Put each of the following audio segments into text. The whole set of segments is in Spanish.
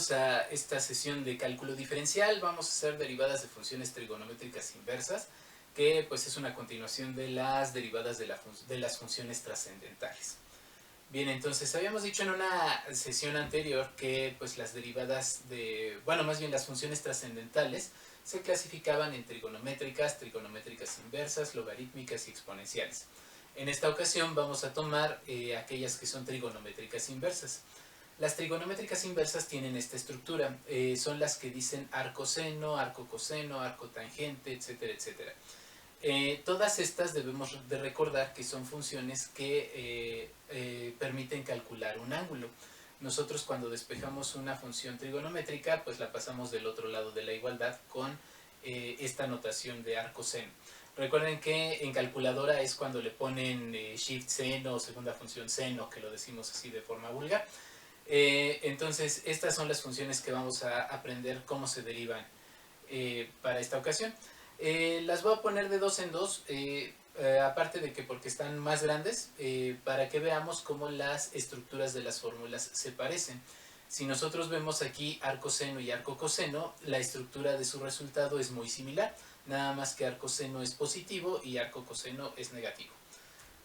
bienvenidos a esta sesión de cálculo diferencial. Vamos a hacer derivadas de funciones trigonométricas inversas, que pues es una continuación de las derivadas de las funciones trascendentales. Bien, entonces habíamos dicho en una sesión anterior que pues las derivadas más bien las funciones trascendentales se clasificaban en trigonométricas, trigonométricas inversas, logarítmicas y exponenciales. En esta ocasión vamos a tomar aquellas que son trigonométricas inversas. Las trigonométricas inversas tienen esta estructura, son las que dicen arco seno, arco coseno, arco tangente, etcétera, etcétera. Todas estas debemos de recordar que son funciones que permiten calcular un ángulo. Nosotros cuando despejamos una función trigonométrica, pues la pasamos del otro lado de la igualdad con esta notación de arco seno. Recuerden que en calculadora es cuando le ponen shift seno o segunda función seno, que lo decimos así de forma vulgar. Entonces, estas son las funciones que vamos a aprender cómo se derivan para esta ocasión. Las voy a poner de dos en dos, aparte de que porque están más grandes, para que veamos cómo las estructuras de las fórmulas se parecen. Si nosotros vemos aquí arco seno y arco coseno, la estructura de su resultado es muy similar, nada más que arco seno es positivo y arco coseno es negativo.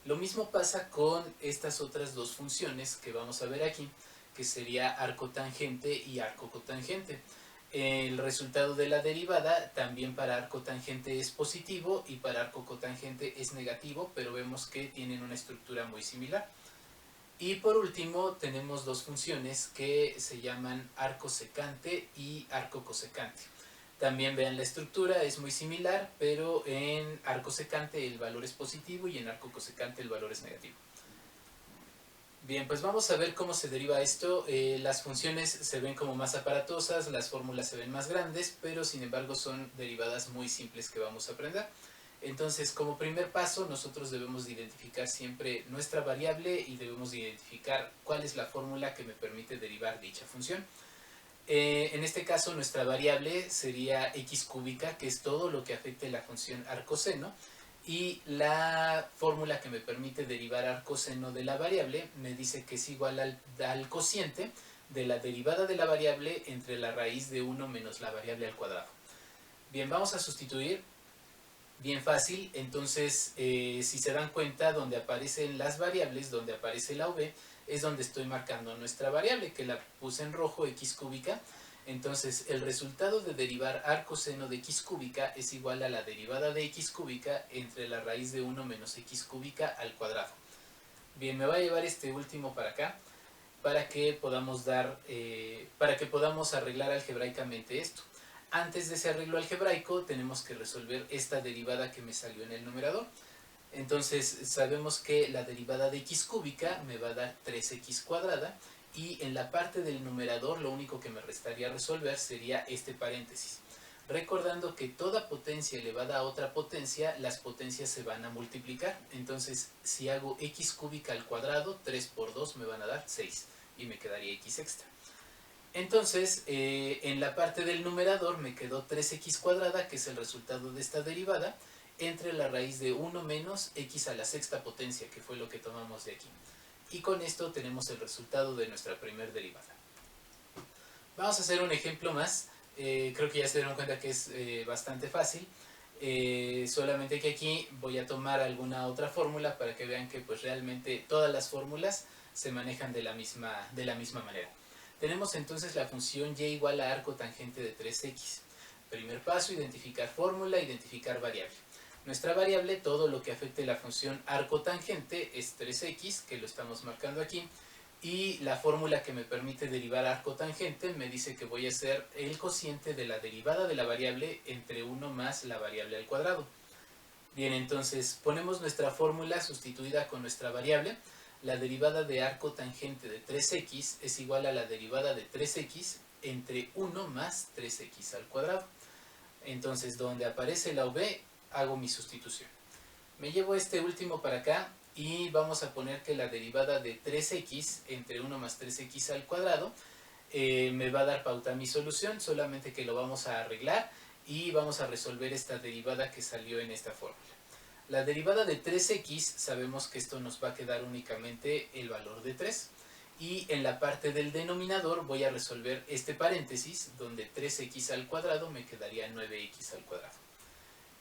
Lo mismo pasa con estas otras dos funciones que vamos a ver aquí, que sería arco tangente y arco cotangente. El resultado de la derivada también para arco tangente es positivo y para arco cotangente es negativo, pero vemos que tienen una estructura muy similar. Y por último tenemos dos funciones que se llaman arco secante y arco cosecante. También vean la estructura, es muy similar, pero en arco secante el valor es positivo y en arco cosecante el valor es negativo. Bien, pues vamos a ver cómo se deriva esto. Las funciones se ven como más aparatosas, las fórmulas se ven más grandes, pero sin embargo son derivadas muy simples que vamos a aprender. Entonces, como primer paso, nosotros debemos de identificar siempre nuestra variable y debemos de identificar cuál es la fórmula que me permite derivar dicha función. En este caso, nuestra variable sería x cúbica, que es todo lo que afecte la función arcoseno. Y la fórmula que me permite derivar arcoseno de la variable me dice que es igual al cociente de la derivada de la variable entre la raíz de 1 menos la variable al cuadrado. Bien, vamos a sustituir. Bien fácil, entonces si se dan cuenta, donde aparecen las variables, donde aparece la v, es donde estoy marcando nuestra variable, que la puse en rojo, x cúbica. Entonces el resultado de derivar arcoseno de x cúbica es igual a la derivada de x cúbica entre la raíz de 1 menos x cúbica al cuadrado. Bien, me va a llevar este último para acá, para que podamos arreglar algebraicamente esto. Antes de ese arreglo algebraico tenemos que resolver esta derivada que me salió en el numerador. Entonces sabemos que la derivada de x cúbica me va a dar 3x cuadrada y en la parte del numerador lo único que me restaría resolver sería este paréntesis. Recordando que toda potencia elevada a otra potencia, las potencias se van a multiplicar. Entonces si hago x cúbica al cuadrado, 3 por 2 me van a dar 6 y me quedaría x extra. Entonces, en la parte del numerador me quedó 3x cuadrada, que es el resultado de esta derivada, entre la raíz de 1 menos x a la sexta potencia, que fue lo que tomamos de aquí. Y con esto tenemos el resultado de nuestra primera derivada. Vamos a hacer un ejemplo más. Creo que ya se dieron cuenta que es bastante fácil. Solamente que aquí voy a tomar alguna otra fórmula para que vean que pues realmente todas las fórmulas se manejan de la misma manera. Tenemos entonces la función y igual a arco tangente de 3x. Primer paso, identificar fórmula, identificar variable. Nuestra variable, todo lo que afecte la función arco tangente es 3x, que lo estamos marcando aquí. Y la fórmula que me permite derivar arco tangente me dice que voy a hacer el cociente de la derivada de la variable entre 1 más la variable al cuadrado. Bien, entonces ponemos nuestra fórmula sustituida con nuestra variable. La derivada de arco tangente de 3x es igual a la derivada de 3x entre 1 más 3x al cuadrado. Entonces, donde aparece la v, hago mi sustitución. Me llevo este último para acá y vamos a poner que la derivada de 3x entre 1 más 3x al cuadrado me va a dar pauta a mi solución, solamente que lo vamos a arreglar y vamos a resolver esta derivada que salió en esta fórmula. La derivada de 3x, sabemos que esto nos va a quedar únicamente el valor de 3. y en la parte del denominador voy a resolver este paréntesis, donde 3x al cuadrado me quedaría 9x al cuadrado.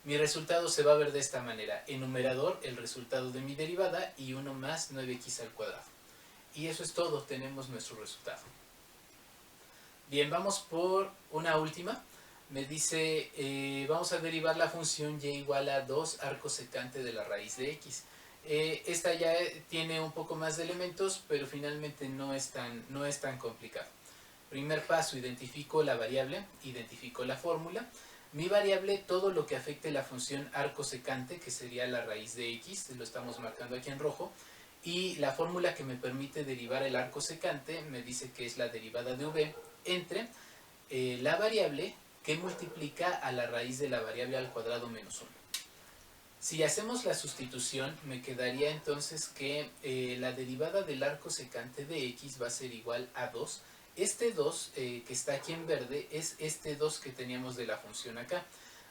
Mi resultado se va a ver de esta manera: en numerador el resultado de mi derivada y 1 más 9x al cuadrado. Y eso es todo, tenemos nuestro resultado. Bien, vamos por una última. Me dice, vamos a derivar la función y igual a 2 arco secante de la raíz de x. Esta ya tiene un poco más de elementos, pero finalmente no es tan complicado. Primer paso, identifico la variable, identifico la fórmula. Mi variable, todo lo que afecte la función arco secante, que sería la raíz de x, lo estamos marcando aquí en rojo. Y la fórmula que me permite derivar el arco secante me dice que es la derivada de v entre la variable que multiplica a la raíz de la variable al cuadrado menos 1. Si hacemos la sustitución, me quedaría entonces que la derivada del arco secante de x va a ser igual a 2. Este 2 que está aquí en verde es este 2 que teníamos de la función acá.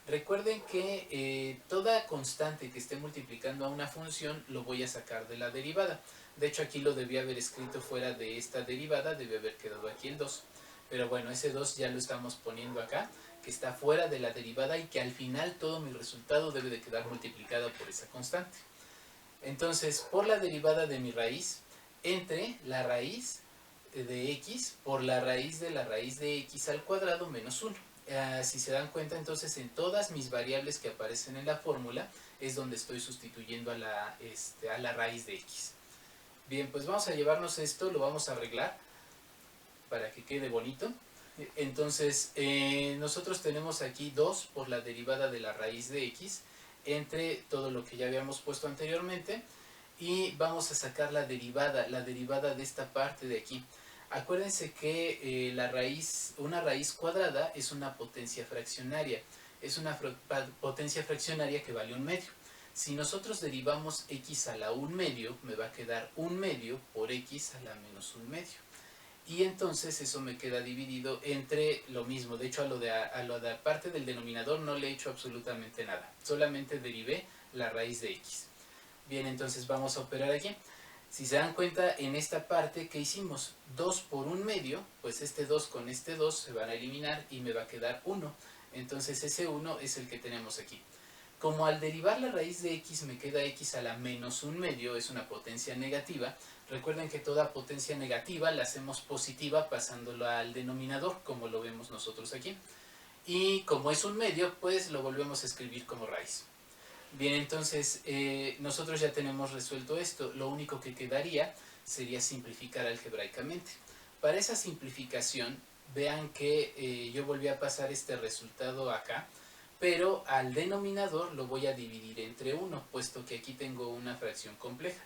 Recuerden que toda constante que esté multiplicando a una función lo voy a sacar de la derivada. De hecho, aquí lo debía haber escrito fuera de esta derivada, debe haber quedado aquí el 2. Pero bueno, ese 2 ya lo estamos poniendo acá, que está fuera de la derivada y que al final todo mi resultado debe de quedar multiplicado por esa constante. Entonces, por la derivada de mi raíz, entre la raíz de x por la raíz de x al cuadrado menos 1. Si se dan cuenta, entonces en todas mis variables que aparecen en la fórmula es donde estoy sustituyendo a la raíz de x. Bien, pues vamos a llevarnos esto, lo vamos a arreglar para que quede bonito. Entonces, nosotros tenemos aquí 2 por la derivada de la raíz de x entre todo lo que ya habíamos puesto anteriormente, y vamos a sacar la derivada de esta parte de aquí. Acuérdense que una raíz cuadrada es una potencia fraccionaria. Es una potencia fraccionaria que vale 1/2. Si nosotros derivamos x a la 1/2, me va a quedar 1/2 por x a la menos 1/2. Y entonces eso me queda dividido entre lo mismo. De hecho, a lo de la parte del denominador no le he hecho absolutamente nada. Solamente derivé la raíz de x. Bien, entonces vamos a operar aquí. Si se dan cuenta, en esta parte, ¿qué hicimos? 2 por 1/2, pues este 2 con este 2 se van a eliminar y me va a quedar 1. Entonces ese 1 es el que tenemos aquí. Como al derivar la raíz de x me queda x a la menos 1/2, es una potencia negativa. Recuerden que toda potencia negativa la hacemos positiva pasándola al denominador, como lo vemos nosotros aquí. Y como es 1/2, pues lo volvemos a escribir como raíz. Bien, entonces nosotros ya tenemos resuelto esto. Lo único que quedaría sería simplificar algebraicamente. Para esa simplificación, vean que yo volví a pasar este resultado acá, pero al denominador lo voy a dividir entre 1, puesto que aquí tengo una fracción compleja,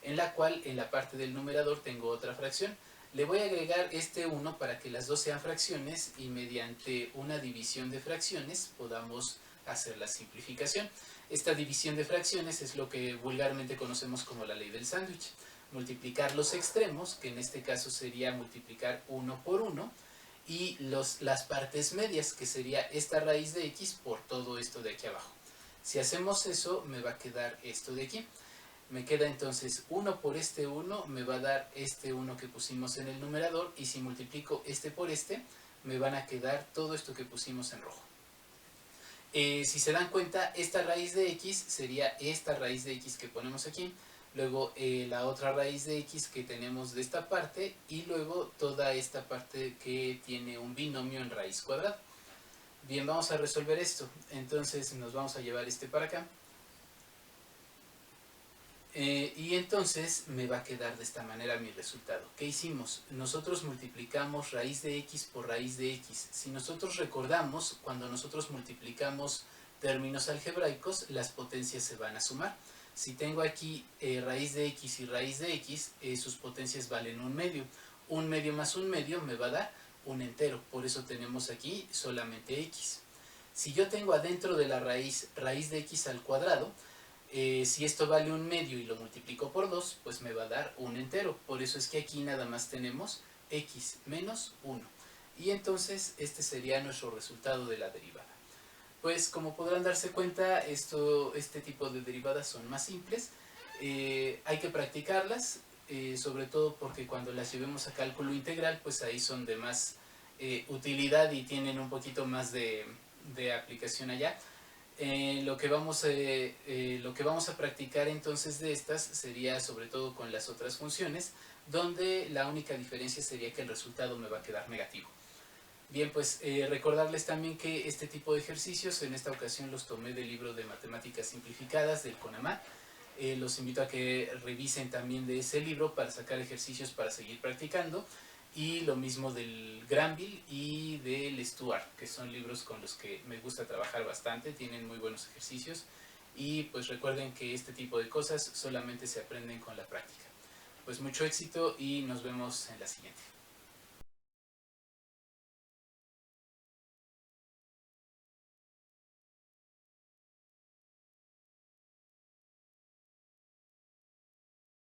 en la cual en la parte del numerador tengo otra fracción. Le voy a agregar este 1 para que las dos sean fracciones y mediante una división de fracciones podamos hacer la simplificación. Esta división de fracciones es lo que vulgarmente conocemos como la ley del sándwich. Multiplicar los extremos, que en este caso sería multiplicar 1 por 1, y las partes medias, que sería esta raíz de x por todo esto de aquí abajo. Si hacemos eso, me va a quedar esto de aquí. Me queda entonces 1 por este 1, me va a dar este 1 que pusimos en el numerador, y si multiplico este por este, me van a quedar todo esto que pusimos en rojo. Si se dan cuenta, esta raíz de x sería esta raíz de x que ponemos aquí, luego la otra raíz de x que tenemos de esta parte, y luego toda esta parte que tiene un binomio en raíz cuadrada. Bien, vamos a resolver esto. Entonces nos vamos a llevar este para acá. Y entonces me va a quedar de esta manera mi resultado. ¿Qué hicimos? Nosotros multiplicamos raíz de x por raíz de x. Si nosotros recordamos, cuando nosotros multiplicamos términos algebraicos, las potencias se van a sumar. Si tengo aquí raíz de x y raíz de x, sus potencias valen 1/2. 1/2 más 1/2 me va a dar un entero. Por eso tenemos aquí solamente x. Si yo tengo adentro de la raíz de x al cuadrado, si esto vale 1/2 y lo multiplico por 2, pues me va a dar un entero. Por eso es que aquí nada más tenemos x menos 1. Y entonces este sería nuestro resultado de la derivada. Pues como podrán darse cuenta, este tipo de derivadas son más simples. Hay que practicarlas. sobre todo porque cuando las llevemos a cálculo integral, pues ahí son de más utilidad y tienen un poquito más de aplicación allá. Lo que vamos a practicar entonces de estas sería sobre todo con las otras funciones, donde la única diferencia sería que el resultado me va a quedar negativo. Bien, pues recordarles también que este tipo de ejercicios en esta ocasión los tomé del libro de Matemáticas Simplificadas del CONAMA. Los invito a que revisen también de ese libro para sacar ejercicios para seguir practicando, y lo mismo del Granville y del Stuart, que son libros con los que me gusta trabajar bastante, tienen muy buenos ejercicios, y pues recuerden que este tipo de cosas solamente se aprenden con la práctica. Pues mucho éxito y nos vemos en la siguiente.